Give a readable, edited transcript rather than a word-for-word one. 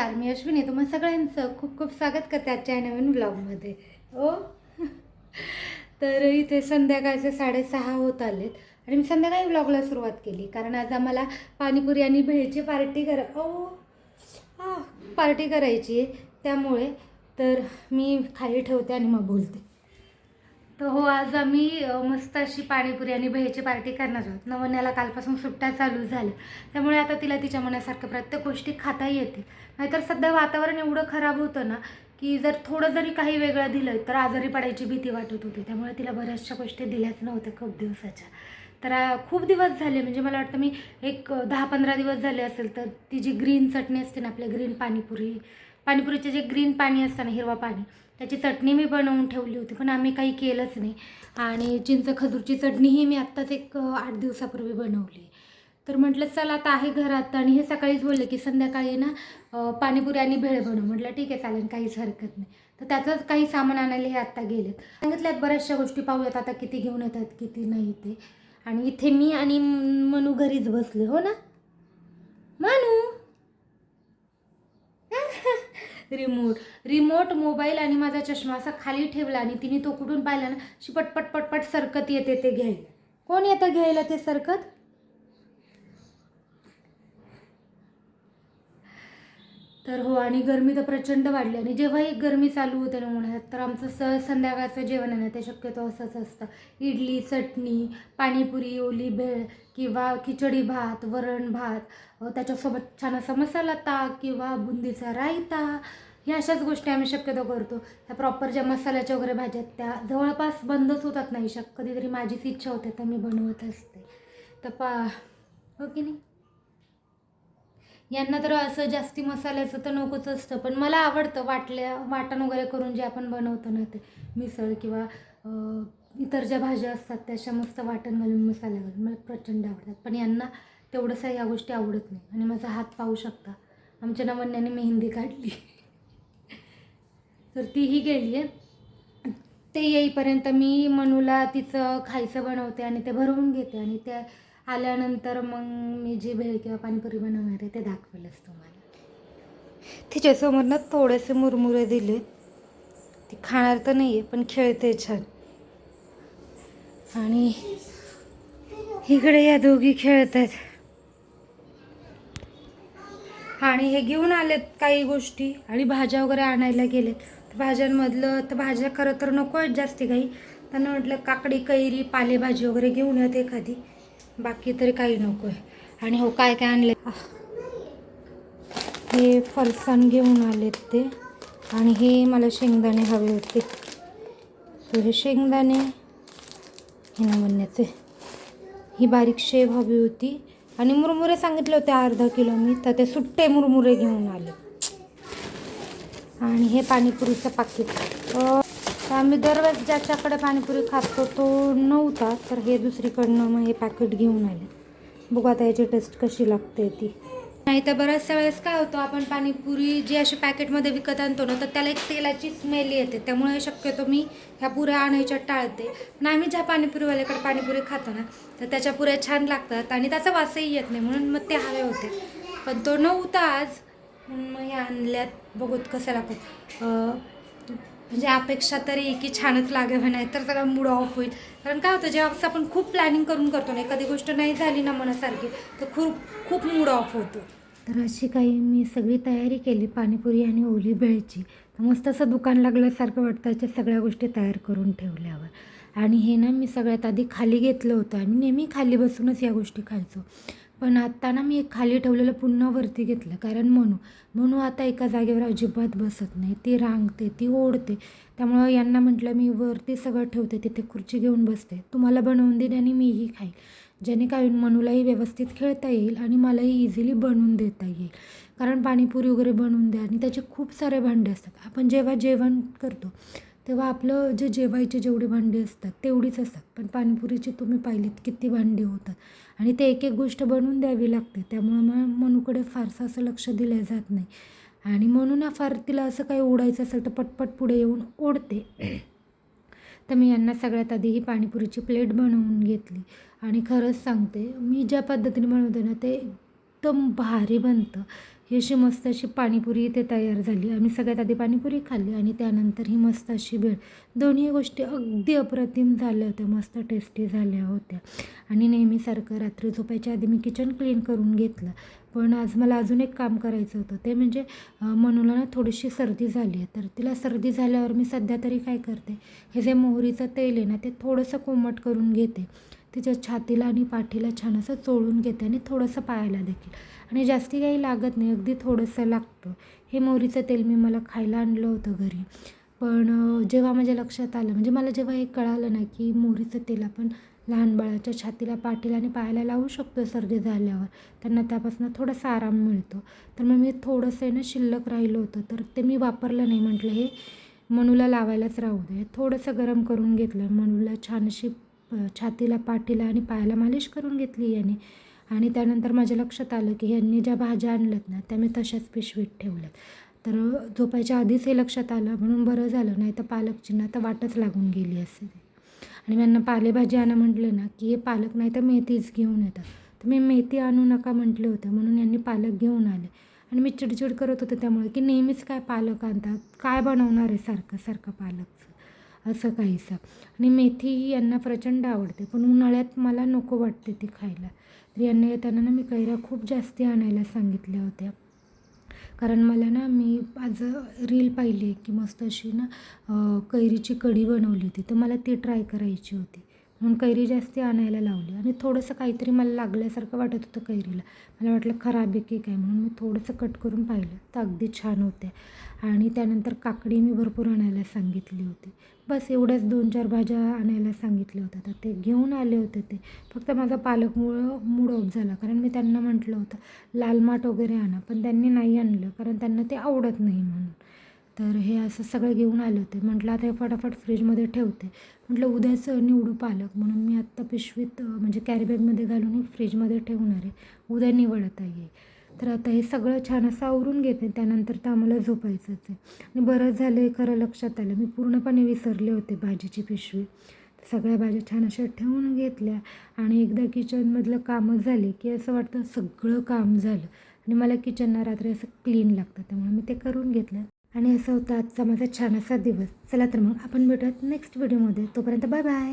नमस्कार, मी अश्विनी. तुम्हा सगळ्यांचं खूप खूप स्वागत करते आजच्या नवीन ब्लॉगमध्ये. ओ तर इथे संध्याकाळचे 6:30 होत आलेत आणि मी संध्याकाळी ब्लॉगला सुरुवात केली कारण आज आम्हाला पाणीपुरी आणि भेळची पार्टी करायची आहे. त्यामुळे तर मी खाली ठेवते आणि मग बोलते. तर हो, आज आम्ही मस्त अशी पाणीपुरी आणि भेळची पार्टी करणार आहोत. नवन्याला कालपासून सुट्ट्या चालू झाल्या, त्यामुळे आता तिला तिच्या मनासारखं प्रत्येक गोष्टी खाता येतील. नाहीतर सध्या वातावरण एवढं खराब होतं ना की जर थोडं जरी काही वेगळं दिलं तर आजारी पडायची भीती वाटत होती. त्यामुळे तिला बऱ्याचशा गोष्टी दिल्याच नव्हत्या खूप दिवसाच्या. तर खूप दिवस झाले, म्हणजे मला वाटतं मी एक 10-15 दिवस झाले असेल. तर ती जी ग्रीन चटणी असते ना, आपल्या ग्रीन पाणीपुरीचे जे ग्रीन पाणी असतं ना, हिरवा पाणी, त्याची चटणी मी बनवून ठेवली होती, पण आम्ही काही केलंच नाही. आणि चिंच खजूरची चटणीही मी आत्ताच एक 8 दिवसापूर्वी बनवली. तर म्हटलं चला आता आहे घरात, आणि हे सकाळीच बोलले की संध्याकाळी ना पाणीपुरी आणि भेळ बनव. म्हटलं ठीक आहे, चालेल, काहीच हरकत नाही. तर त्याचंच काही सामान आणायला हे आत्ता गेलेत. सांगितल्यात बऱ्याचशा गोष्टी, पाहूयात आता किती घेऊन येतात किती नाही ते. आणि इथे मी आणि मनू घरीच बसले. हो ना मनू? रिमोट मोबाईल आणि माझा चष्मा असा खाली ठेवला आणि तिने तो कुठून पाहिला ना, शी पटपट पटपट सरकत येते ते घ्यायला. कोण येतं घ्यायला ते सरकत? तर हो, आणि गरमी तर प्रचंड वाढली. आणि जेव्हाही गरमी चालू होते ना उन्हाळ्यात, तर आमचं संध्याकाळचं जेवण आहे ना, ते शक्यतो असंच असतं. इडली, चटणी, पाणीपुरी, ओली भेळ किंवा खिचडी भात, वरण भात, त्याच्यासोबत छान असा मसाला ताक किंवा बुंदीचा रायता. ह्या अशाच गोष्टी आम्ही शक्यतो करतो. ह्या प्रॉपर ज्या मसाल्याच्या वगैरे भाज्या त्या जवळपास बंदच होतात नाही. कधीतरी माझीच इच्छा होते तर मी बनवत असते. तर हो की नाही? यांना तर असं जास्ती मसाल्याचं तर नकोच असतं, पण मला आवडतं वाटण वगैरे करून जे आपण बनवतो ना, ते मिसळ किंवा इतर ज्या भाज्या असतात त्याच्या मस्त वाटण घालून मसाला घालून मला प्रचंड आवडतात. पण यांना तेवढंसं ह्या गोष्टी आवडत नाही. आणि माझा हात पाहू शकता, आमच्या नवन्याने मेहंदी काढली. तर तीही गेली आहे. ते येईपर्यंत मी मनूला तिचं खायचं बनवते आणि ते भरवून घेते, आणि ते आल्यानंतर मग मी जी भेळ किंवा पाणीपुरी बनवणार आहे ते दाखवेलच तुम्हाला. तिच्यासमोर ना थोडेसे मुरमुरे दिले. ती खाणार तर नाही आहे, पण खेळते छान. आणि इकडे या दोघी खेळत आहेत. आणि हे घेऊन आलेत काही गोष्टी आणि भाज्या वगैरे आणायला गेलेत. भाज्यांमधलं तर भाज्या खरं तर नको आहेत जास्ती काही. त्यांना म्हटलं काकडी, कैरी, पालेभाजी वगैरे घेऊन येत एखादी, बाकी तरी काही नको आहे. आणि हो, काय काय आणले, हे फरसाण घेऊन आलेत ते. आणि हे मला शेंगदाणे हवे होते, तर हे शेंगदाणे, हे ना म्हणण्याचे, ही बारीक शेव हवी होती. आणि मुरमुरे सांगितले होते अर्धा किलो मी, तर ते सुट्टे मुरमुरे घेऊन आले. आणि हे पाणीपुरीचं पाकिट. आम्ही दरवेळेस ज्याच्याकडे पाणीपुरी खातो तो नव्हता, तर हे दुसरीकडनं मग हे पॅकेट घेऊन आले. बघू आता याची टेस्ट कशी लागते ती. नाही तर बऱ्याचशा वेळेस काय होतं, आपण पाणीपुरी जी अशी पॅकेटमध्ये विकत आणतो ना, तर त्याला एक तेलाची स्मेल येते. त्यामुळे शक्यतो मी ह्या पुऱ्या आणायच्या टाळते. पण आम्ही ज्या पाणीपुरीवाल्याकडे पाणीपुरी खातो ना, तर त्याच्या पुऱ्या छान लागतात आणि त्याचा वासही येत नाही, म्हणून मग ते हवे होते. पण तो नव्हता आज, म्हणून मग हे आणल्यात. बघूत कसं लागत. म्हणजे अपेक्षा तरी की छानच लागावं, नाही तर सगळा मूड ऑफ होईल. कारण काय होतं, जेव्हा आपण खूप प्लॅनिंग करून करतो ना, एखादी गोष्ट नाही झाली ना मनासारखी, तर खूप मूड ऑफ होतो. तर अशी काही मी सगळी तयारी केली पाणीपुरी आणि ओली भेळची. तर मस्त असं दुकान लागल्यासारखं वाटतं याच्या सगळ्या गोष्टी तयार करून ठेवल्यावर. आणि हे ना मी सगळ्यात आधी खाली घेतलं होतं, आणि नेहमी खाली बसूनच या गोष्टी खायचो. पण आत्ता ना मी एक खाली ठेवलेलं पुन्हा वरती घेतलं, कारण म्हणू आता एका जागेवर अजिबात बसत नाही. ती रांगते, ती ओढते. त्यामुळं यांना म्हटलं मी वरती सगळं ठेवते, तिथे खुर्ची घेऊन बसते, तुम्हाला बनवून देईन आणि मीही खाईल, ज्याने काय मनूलाही व्यवस्थित खेळता येईल आणि मलाही इझिली बनवून देता येईल. कारण पाणीपुरी वगैरे बनवून द्या आणि त्याचे खूप सारे भांडे असतात. आपण जेव्हा जेवण करतो तेव्हा आपलं जे जेवायचे जेवढी भांडी असतात तेवढीच असतात, पण पाणीपुरीची तुम्ही पाहिलीत किती भांडी होतात, आणि ते एक एक गोष्ट बनवून द्यावी लागते. त्यामुळं मग मनूकडे फारसं असं लक्ष दिलं जात नाही. आणि म्हणून फार तिला असं काही ओढायचं असेल तर पटपट पुढे येऊन ओढते. तर मी यांना सगळ्यात आधी ही पाणीपुरीची प्लेट बनवून घेतली. आणि खरंच सांगते, मी ज्या पद्धतीने बनवते ना ते एकदम भारी बनतं. ही अशी मस्त अशी पाणीपुरी इथे तयार झाली. आम्ही सगळ्यात आधी पाणीपुरी खाल्ली आणि त्यानंतर ही मस्त अशी भेळ. दोन्ही गोष्टी अगदी अप्रतिम झाल्या होत्या, मस्त टेस्टी झाल्या होत्या. आणि नेहमीसारखं रात्री झोपायच्या आधी मी किचन क्लीन करून घेतलं. पण आज मला अजून एक काम करायचं होतं, ते म्हणजे मनूला ना थोडीशी सर्दी झाली आहे. तर तिला सर्दी झाल्यावर मी सध्या तरी काय करते, हे जे मोहरीचं तेल आहे ना ते थोडंसं कोमट करून घेते. तिच्या छातीला आणि पाठीला छान असं चोळून घेते आणि थोडंसं पायाला देखील. आणि जास्ती काही लागत नाही, अगदी थोडंसं लागतं. हे मोहरीचं तेल मी मला खायला आणलं होतं घरी. पण जेव्हा माझ्या लक्षात आलं, म्हणजे मला जेव्हा हे कळालं ना की मोहरीचं तेल आपण लहान बाळाच्या छातीला, पाठीला आणि पायाला लावू शकतो सर्दी झाल्यावर, त्यांना त्यापासून थोडासा आराम मिळतो. तर मग मी थोडंसं आहे ना शिल्लक राहिलं होतं, तर ते मी वापरलं नाही. म्हटलं हे मनूला लावायलाच राहू दे. थोडंसं गरम करून घेतलं. मनूला छान अशी छातीला, पाठीला आणि पायाला मालिश करून घेतली याने. आणि त्यानंतर माझ्या लक्षात आलं की ह्यांनी ज्या भाज्या आणल्यात ना त्या मी तशाच पिशवीत ठेवल्यात. तर झोपायच्या आधीच हे लक्षात आलं, म्हणून बरं झालं. नाही तर पालकची ना तर वाटच लागून गेली असते. आणि मी यांना पालेभाजी आणा म्हटलं ना की हे पालक नाही तर मेथीच घेऊन येतात. तर मी मेथी आणू नका म्हटले होते, म्हणून यांनी पालक घेऊन आले. आणि मी चिडचिड करत होते त्यामुळे की नेहमीच काय पालक आणतात, काय बनवणार आहे सारखं सारखं पालकचं, असं काहीसं. आणि मेथी यांना प्रचंड आवडते, पण उन्हाळ्यात मला नको वाटते ती खायला. तर यांना येताना ना मी कैऱ्या खूप जास्ती आणायला सांगितल्या होत्या. कारण मला ना, मी आज रील पाहिली आहे की मस्त अशी ना कैरीची कढी बनवली होती, तर मला ती ट्राय करायची होती. म्हणून कैरी जास्ती आणायला लावली. आणि थोडंसं काहीतरी मला लागल्यासारखं वाटत होतं कैरीला. मला वाटलं खराब आहे की काय, म्हणून मी थोडंसं कट करून पाहिलं तर अगदी छान होत्या. आणि त्यानंतर काकडी मी भरपूर आणायला सांगितली होती. बस एवढ्याच 2-4 भाज्या आणायला सांगितल्या होत्या, तर ते घेऊन आले होते ते. फक्त माझा पालकमुळं मूड ऑफ झाला, कारण मी त्यांना म्हटलं होतं लाल माठ वगैरे आणा, पण त्यांनी नाही आणलं कारण त्यांना ते आवडत नाही म्हणून. तर हे असं सगळं घेऊन आले होते. म्हटलं आता हे फटाफट फ्रीजमध्ये ठेवते. म्हटलं उद्याच निवडू पालक, म्हणून मी आत्ता पिशवीत म्हणजे कॅरीबॅगमध्ये घालून फ्रीजमध्ये ठेवणार आहे, उद्या निवडता येईल. तर आता हे सगळं छान असं आवरून घेते. त्यानंतर तर आम्हाला झोपायचंच आहे. आणि बरंच झालं हे खरं लक्षात आलं, मी पूर्णपणे विसरले होते भाजीची पिशवी. सगळ्या भाज्या छान अशा ठेवून घेतल्या. आणि एकदा किचनमधलं कामं झाली की असं वाटतं सगळं काम झालं. आणि मला किचनला रात्री असं क्लीन लागतं, त्यामुळे मी ते करून घेतलं. आणि असं होतं आजचा माझा छान असा दिवस. चला तर मग आपण भेटूयात नेक्स्ट व्हिडिओमध्ये. तोपर्यंत बाय बाय.